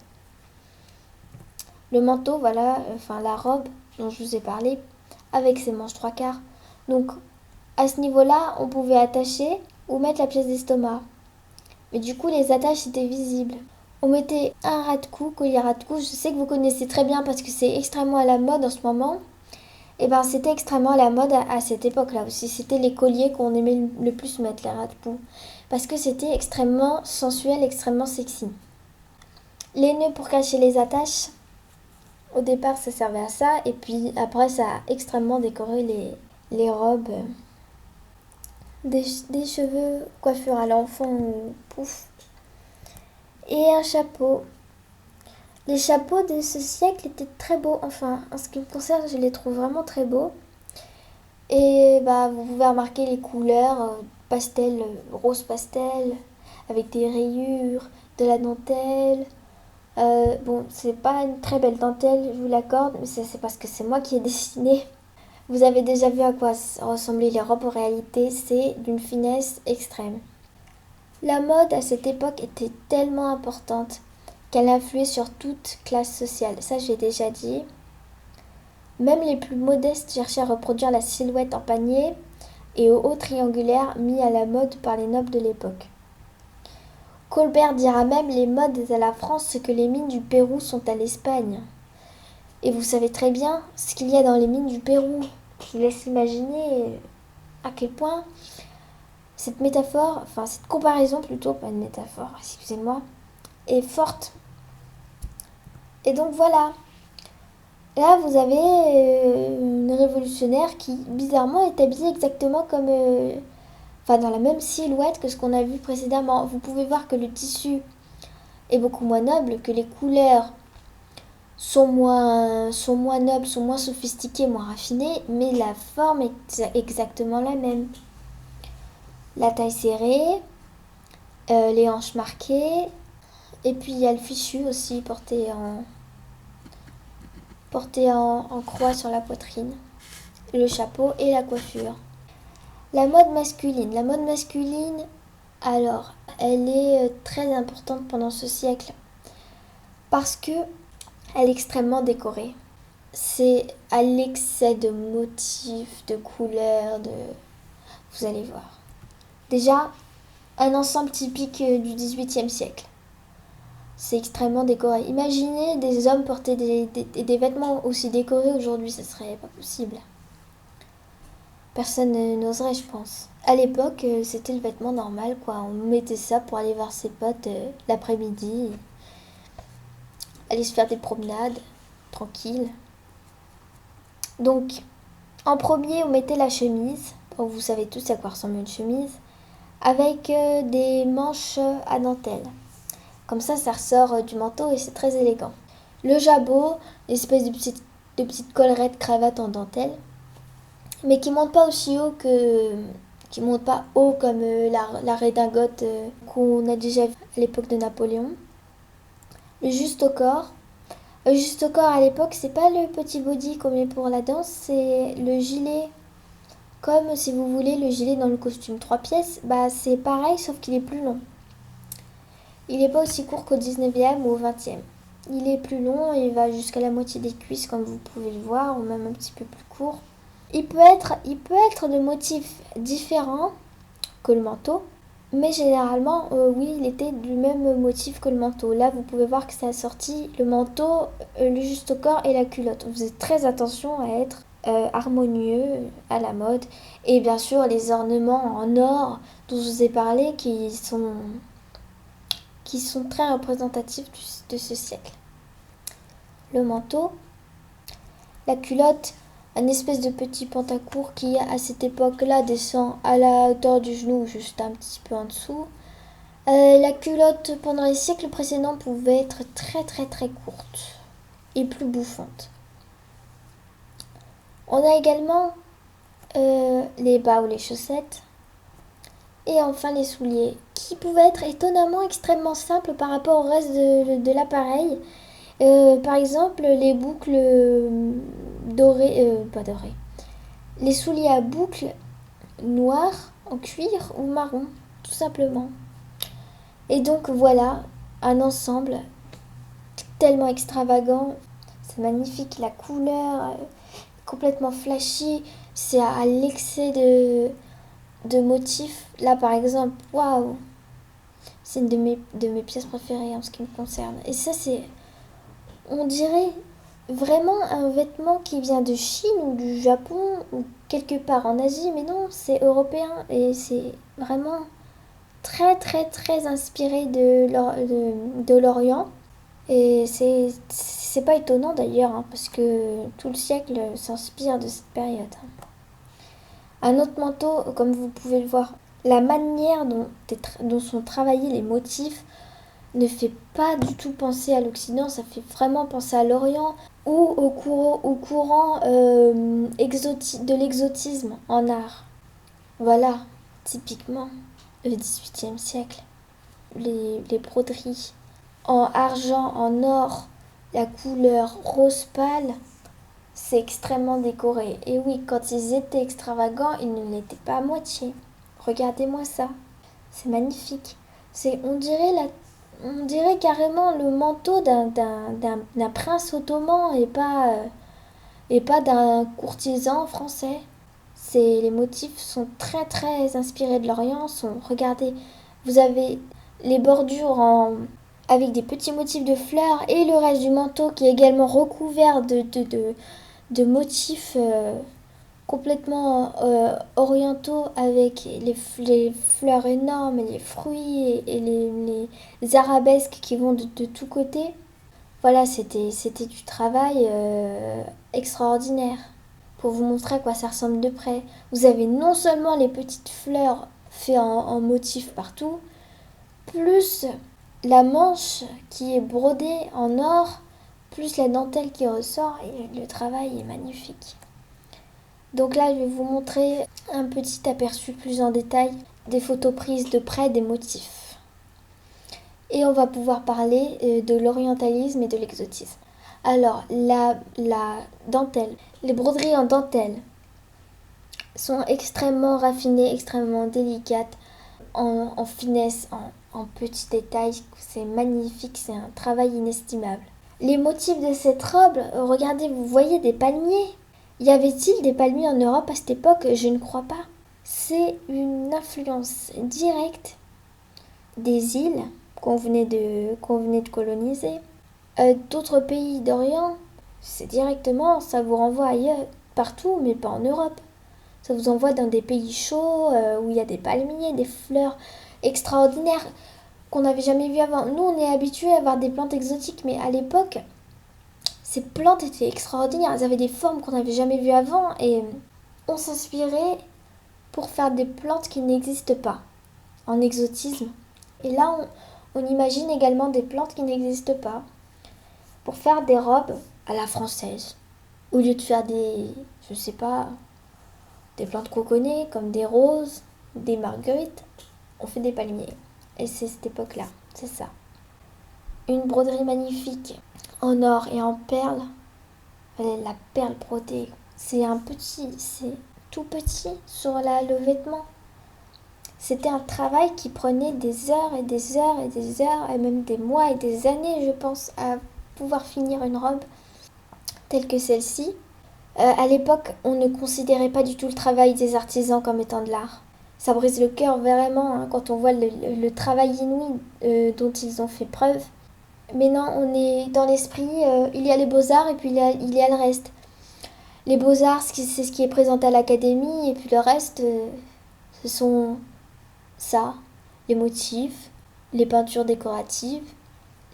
Le manteau, voilà, enfin la robe dont je vous ai parlé, avec ses manches 3/4. Donc à ce niveau-là, on pouvait attacher ou mettre la pièce d'estomac. Mais du coup, les attaches étaient visibles. On mettait un ras-de-cou, collier ras-de-cou. Je sais que vous connaissez très bien parce que c'est extrêmement à la mode en ce moment. Et ben c'était extrêmement à la mode à cette époque-là aussi. C'était les colliers qu'on aimait le plus mettre, les ras-de-cou. Parce que c'était extrêmement sensuel, extrêmement sexy. Les nœuds pour cacher les attaches. Au départ, ça servait à ça. Et puis après, ça a extrêmement décoré les robes. Des cheveux, coiffure à l'enfant ou pouf. Et un chapeau. Les chapeaux de ce siècle étaient très beaux. Enfin, en ce qui me concerne, je les trouve vraiment très beaux. Et bah, vous pouvez remarquer les couleurs pastel, rose pastel, avec des rayures, de la dentelle. Bon, c'est pas une très belle dentelle, je vous l'accorde, mais c'est parce que c'est moi qui ai dessiné. Vous avez déjà vu à quoi ressemblaient les robes en réalité, c'est d'une finesse extrême. La mode à cette époque était tellement importante qu'elle influait sur toute classe sociale. Ça, j'ai déjà dit. Même les plus modestes cherchaient à reproduire la silhouette en panier et au haut triangulaire mis à la mode par les nobles de l'époque. Colbert dira même les modes à la France ce que les mines du Pérou sont à l'Espagne. Et vous savez très bien ce qu'il y a dans les mines du Pérou. Je vous laisse imaginer à quel point cette métaphore, enfin cette comparaison plutôt, pas une métaphore, excusez-moi, est forte. Et donc voilà. Là, vous avez une révolutionnaire qui, bizarrement, est habillée exactement comme... dans la même silhouette que ce qu'on a vu précédemment. Vous pouvez voir que le tissu est beaucoup moins noble, que les couleurs sont moins nobles, sont moins sophistiquées, moins raffinées, mais la forme est exactement la même. La taille serrée, les hanches marquées, et puis il y a le fichu aussi porté en croix sur la poitrine, le chapeau et la coiffure. La mode masculine. La mode masculine, alors, elle est très importante pendant ce siècle parce que elle est extrêmement décorée. C'est à l'excès de motifs, de couleurs, vous allez voir. Déjà, un ensemble typique du XVIIIe siècle. C'est extrêmement décoré. Imaginez des hommes porter des vêtements aussi décorés aujourd'hui, ce serait pas possible. Personne n'oserait, je pense. À l'époque, c'était le vêtement normal, quoi. On mettait ça pour aller voir ses potes l'après-midi, aller se faire des promenades, tranquille. Donc, en premier, on mettait la chemise. Bon, vous savez tous à quoi ressemble une chemise. Avec des manches à dentelle. Comme ça ressort du manteau et c'est très élégant. Le jabot, une espèce de petite collerette cravate en dentelle. Mais qui monte pas aussi haut que... Qui monte pas haut comme la redingote qu'on a déjà vu à l'époque de Napoléon. Le juste au corps. Le juste au corps à l'époque, c'est pas le petit body qu'on met pour la danse, c'est le gilet. Comme si vous voulez le gilet dans le costume 3 pièces, bah c'est pareil sauf qu'il est plus long. Il n'est pas aussi court qu'au 19e ou au 20e. Il est plus long et il va jusqu'à la moitié des cuisses comme vous pouvez le voir, ou même un petit peu plus court. Il peut être de motifs différents que le manteau, mais généralement, oui, il était du même motif que le manteau. Là, vous pouvez voir que c'est assorti le manteau, le juste au corps et la culotte. Vous faites très attention à être harmonieux, à la mode. Et bien sûr, les ornements en or dont je vous ai parlé qui sont très représentatifs de ce siècle. Le manteau, la culotte, un espèce de petit pantacourt qui à cette époque-là descend à la hauteur du genou, juste un petit peu en dessous. La culotte pendant les siècles précédents pouvait être très très très courte et plus bouffante. On a également les bas ou les chaussettes et enfin les souliers qui pouvaient être étonnamment extrêmement simples par rapport au reste de l'appareil. Par exemple, les boucles dorées, pas dorées, les souliers à boucles noirs en cuir ou marron, tout simplement. Et donc voilà, un ensemble tellement extravagant, c'est magnifique, la couleur complètement flashy, c'est à l'excès de motifs. Là par exemple, waouh, c'est une de mes pièces préférées en ce qui me concerne. Et ça c'est, on dirait vraiment un vêtement qui vient de Chine ou du Japon ou quelque part en Asie, mais non, c'est européen et c'est vraiment très très très inspiré de l'Orient. Et c'est pas étonnant d'ailleurs, hein, parce que tout le siècle s'inspire de cette période. Un autre manteau, comme vous pouvez le voir, la manière dont sont travaillés les motifs ne fait pas du tout penser à l'Occident, ça fait vraiment penser à l'Orient ou au courant de l'exotisme en art. Voilà, typiquement, le XVIIIe siècle. Les broderies en argent, en or, la couleur rose pâle, c'est extrêmement décoré. Et oui, quand ils étaient extravagants, ils ne l'étaient pas à moitié. Regardez-moi ça, c'est magnifique. On dirait carrément le manteau d'un prince ottoman et pas d'un courtisan français. Les motifs sont très très inspirés de l'Orient. Regardez, vous avez les bordures avec des petits motifs de fleurs et le reste du manteau qui est également recouvert de motifs complètement orientaux avec les fleurs énormes et les fruits et les arabesques qui vont de tous côtés. Voilà, c'était du travail extraordinaire. Pour vous montrer à quoi ça ressemble de près. Vous avez non seulement les petites fleurs faites en motifs partout, plus la manche qui est brodée en or, plus la dentelle qui ressort, et le travail est magnifique. Donc là, je vais vous montrer un petit aperçu plus en détail des photos prises de près des motifs. Et on va pouvoir parler de l'orientalisme et de l'exotisme. Alors, la dentelle, les broderies en dentelle sont extrêmement raffinées, extrêmement délicates, en finesse, en petits détails. C'est magnifique, c'est un travail inestimable. Les motifs de cette robe, regardez, vous voyez des palmiers. Y avait-il des palmiers en Europe à cette époque? Je ne crois pas. C'est une influence directe des îles qu'on venait de coloniser. D'autres pays d'Orient, c'est directement, ça vous renvoie ailleurs, partout, mais pas en Europe. Ça vous envoie dans des pays chauds où il y a des palmiers, des fleurs extraordinaires qu'on n'avait jamais vues avant. Nous, on est habitués à avoir des plantes exotiques, mais à l'époque, Ces plantes étaient extraordinaires, elles avaient des formes qu'on n'avait jamais vues avant et on s'inspirait pour faire des plantes qui n'existent pas, en exotisme. Et là, on imagine également des plantes qui n'existent pas pour faire des robes à la française. Au lieu de faire je sais pas, des plantes qu'on connaît, comme des roses, des marguerites, on fait des palmiers. Et c'est cette époque-là, c'est ça. Une broderie magnifique, en or et en perles. La perle brodée, c'est tout petit sur le vêtement. C'était un travail qui prenait des heures et des heures et des heures, et même des mois et des années, je pense, à pouvoir finir une robe telle que celle-ci. À l'époque, on ne considérait pas du tout le travail des artisans comme étant de l'art. Ça brise le cœur vraiment hein, quand on voit le travail inouï dont ils ont fait preuve. Mais non, on est dans l'esprit, il y a les beaux-arts et puis il y a le reste. Les beaux-arts, c'est ce qui est présenté à l'académie, et puis le reste, ce sont ça, les motifs, les peintures décoratives,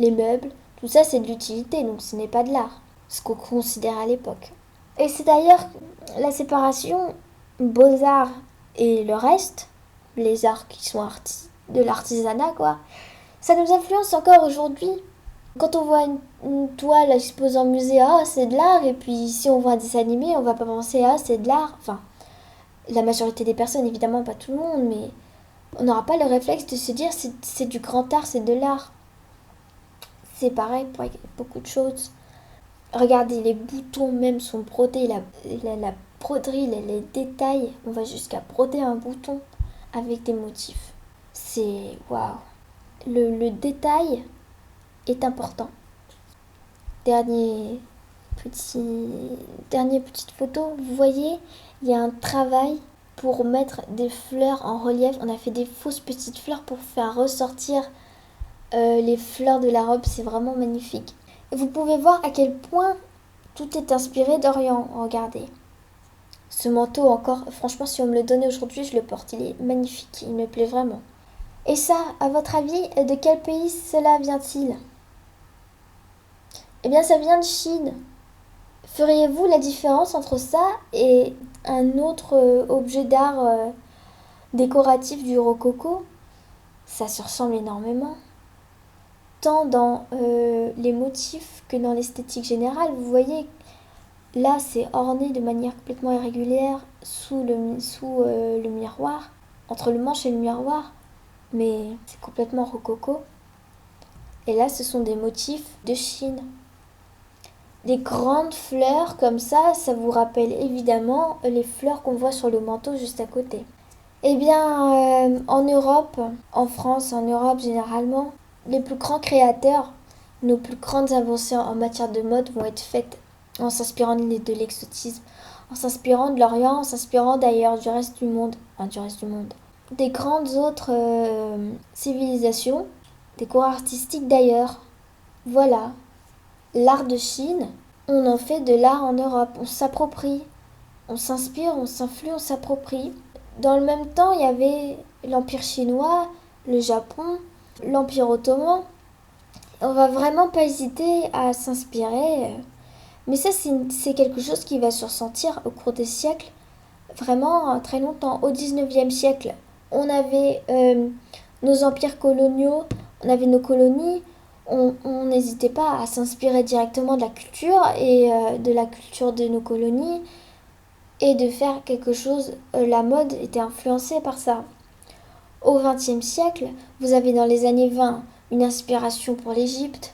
les meubles. Tout ça, c'est de l'utilité, donc ce n'est pas de l'art, ce qu'on considère à l'époque. Et c'est d'ailleurs la séparation beaux-arts et le reste, les arts qui sont de l'artisanat, quoi. Ça nous influence encore aujourd'hui. Quand on voit une toile exposée en musée, ah, c'est de l'art. Et puis si on voit un dessin animé, on va pas penser, ah, c'est de l'art. Enfin, la majorité des personnes, évidemment, pas tout le monde, mais on n'aura pas le réflexe de se dire, c'est du grand art, c'est de l'art. C'est pareil pour beaucoup de choses. Regardez, les boutons même sont brodés, la broderie, les détails. On va jusqu'à broder un bouton avec des motifs. C'est waouh. Le détail est important. Dernière petite photo, vous voyez, il y a un travail pour mettre des fleurs en relief. On a fait des fausses petites fleurs pour faire ressortir les fleurs de la robe. C'est vraiment magnifique. Et vous pouvez voir à quel point tout est inspiré d'Orient. Regardez. Ce manteau encore, franchement, si on me le donnait aujourd'hui, je le porte. Il est magnifique, il me plaît vraiment. Et ça, à votre avis, de quel pays cela vient-il ? Eh bien, ça vient de Chine. Feriez-vous la différence entre ça et un autre objet d'art décoratif du rococo ? Ça se ressemble énormément. Tant dans les motifs que dans l'esthétique générale. Vous voyez, là, c'est orné de manière complètement irrégulière sous le miroir, entre le manche et le miroir. Mais c'est complètement rococo. Et là, ce sont des motifs de Chine. Des grandes fleurs comme ça vous rappelle évidemment les fleurs qu'on voit sur le manteau juste à côté. Eh bien, en Europe, en France, en Europe généralement, les plus grands créateurs, nos plus grandes avancées en matière de mode vont être faites en s'inspirant de l'exotisme, en s'inspirant de l'Orient, en s'inspirant d'ailleurs du reste du monde, des grandes autres civilisations, des cours artistiques d'ailleurs. Voilà. L'art de Chine, on en fait de l'art en Europe. On s'approprie, on s'inspire, on s'influe, on s'approprie. Dans le même temps, il y avait l'Empire chinois, le Japon, l'Empire ottoman. On va vraiment pas hésiter à s'inspirer. Mais ça, c'est quelque chose qui va se ressentir au cours des siècles, vraiment très longtemps. Au 19e siècle, on avait nos empires coloniaux, on avait nos colonies. On n'hésitait pas à s'inspirer directement de la culture et de la culture de nos colonies et de faire quelque chose. La mode était influencée par ça. Au XXe siècle, vous avez dans les années 20 une inspiration pour l'Égypte,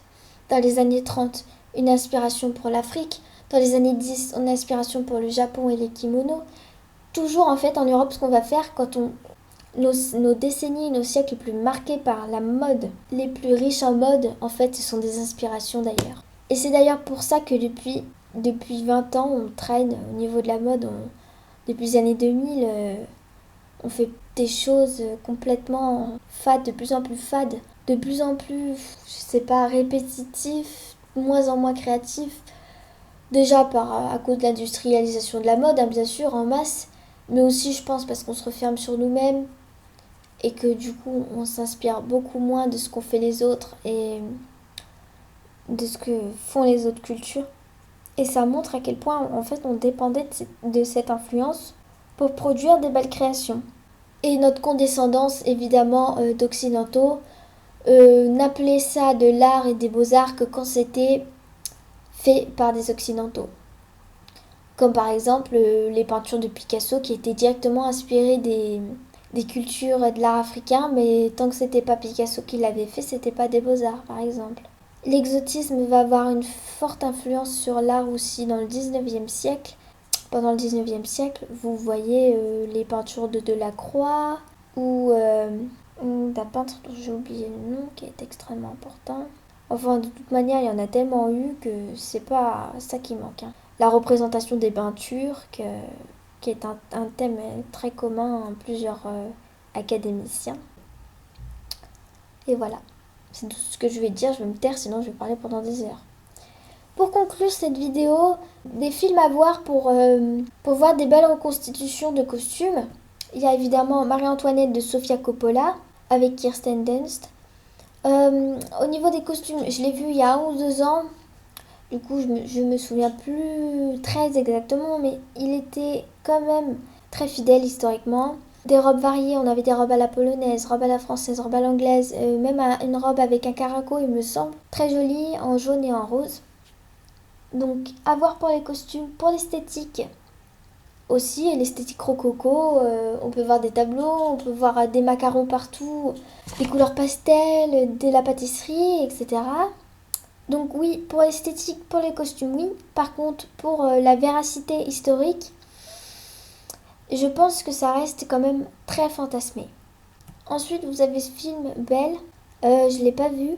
dans les années 30 une inspiration pour l'Afrique, dans les années 10 une inspiration pour le Japon et les kimonos. Toujours en fait en Europe, ce qu'on va faire quand nos décennies, nos siècles les plus marqués par la mode, les plus riches en mode, en fait, ce sont des inspirations d'ailleurs. Et c'est d'ailleurs pour ça que depuis 20 ans, on traîne au niveau de la mode. Depuis les années 2000, on fait des choses complètement fades, de plus en plus fades, de plus en plus, je sais pas, répétitifs, de moins en moins créatifs. Déjà à cause de l'industrialisation de la mode, hein, bien sûr, en masse, mais aussi, je pense, parce qu'on se referme sur nous-mêmes et que du coup, on s'inspire beaucoup moins de ce qu'ont fait les autres et de ce que font les autres cultures. Et ça montre à quel point en fait on dépendait de cette influence pour produire des belles créations. Et notre condescendance évidemment d'occidentaux n'appelait ça de l'art et des beaux-arts que quand c'était fait par des occidentaux. Comme par exemple les peintures de Picasso qui étaient directement inspirées des cultures et de l'art africain, mais tant que c'était pas Picasso qui l'avait fait, c'était pas des beaux-arts par exemple. L'exotisme va avoir une forte influence sur l'art aussi dans le 19e siècle. Pendant le 19e siècle, vous voyez les peintures de Delacroix ou d'un peintre dont j'ai oublié le nom qui est extrêmement important. Enfin, de toute manière, il y en a tellement eu que c'est pas ça qui manque, hein. La représentation des peintures, qui est un thème très commun à plusieurs académiciens. Et voilà, c'est tout ce que je vais dire. Je vais me taire, sinon je vais parler pendant des heures. Pour conclure cette vidéo, des films à voir pour voir des belles reconstitutions de costumes. Il y a évidemment Marie-Antoinette de Sofia Coppola avec Kirsten Dunst. Au niveau des costumes, je l'ai vu il y a 1 ou 2 ans. Du coup, je me souviens plus très exactement, mais il était quand même très fidèle historiquement. Des robes variées, on avait des robes à la polonaise, robes à la française, robes à l'anglaise, même une robe avec un caraco, il me semble, très jolie, en jaune et en rose. Donc, à voir pour les costumes, pour l'esthétique aussi, et l'esthétique rococo, on peut voir des tableaux, on peut voir des macarons partout, des couleurs pastel, de la pâtisserie, etc. Donc oui, pour l'esthétique, pour les costumes, oui. Par contre, pour la véracité historique, je pense que ça reste quand même très fantasmé. Ensuite, vous avez ce film Belle. Je ne l'ai pas vu.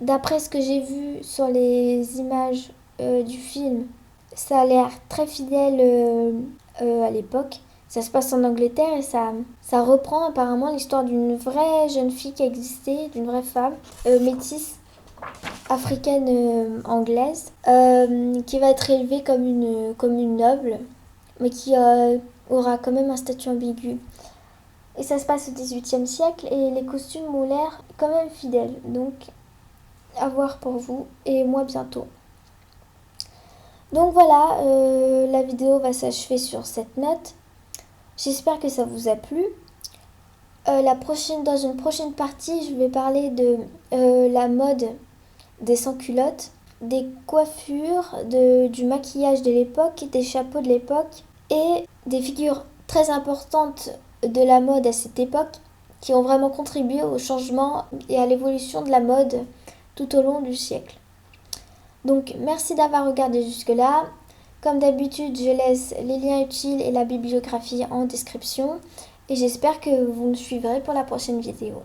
D'après ce que j'ai vu sur les images du film, ça a l'air très fidèle à l'époque. Ça se passe en Angleterre et ça reprend apparemment l'histoire d'une vraie jeune fille qui a existé, d'une vraie femme métisse africaine anglaise qui va être élevée comme une noble mais qui aura quand même un statut ambigu. Et ça se passe au XVIIIe siècle et les costumes ont l'air quand même fidèles. Donc à voir pour vous et moi bientôt. Donc voilà, la vidéo va s'achever sur cette note. J'espère que ça vous a plu. Dans une prochaine partie, je vais parler de la mode des sans-culottes, des coiffures, du maquillage de l'époque, des chapeaux de l'époque et des figures très importantes de la mode à cette époque qui ont vraiment contribué au changement et à l'évolution de la mode tout au long du siècle. Donc merci d'avoir regardé jusque-là. Comme d'habitude, je laisse les liens utiles et la bibliographie en description et j'espère que vous me suivrez pour la prochaine vidéo.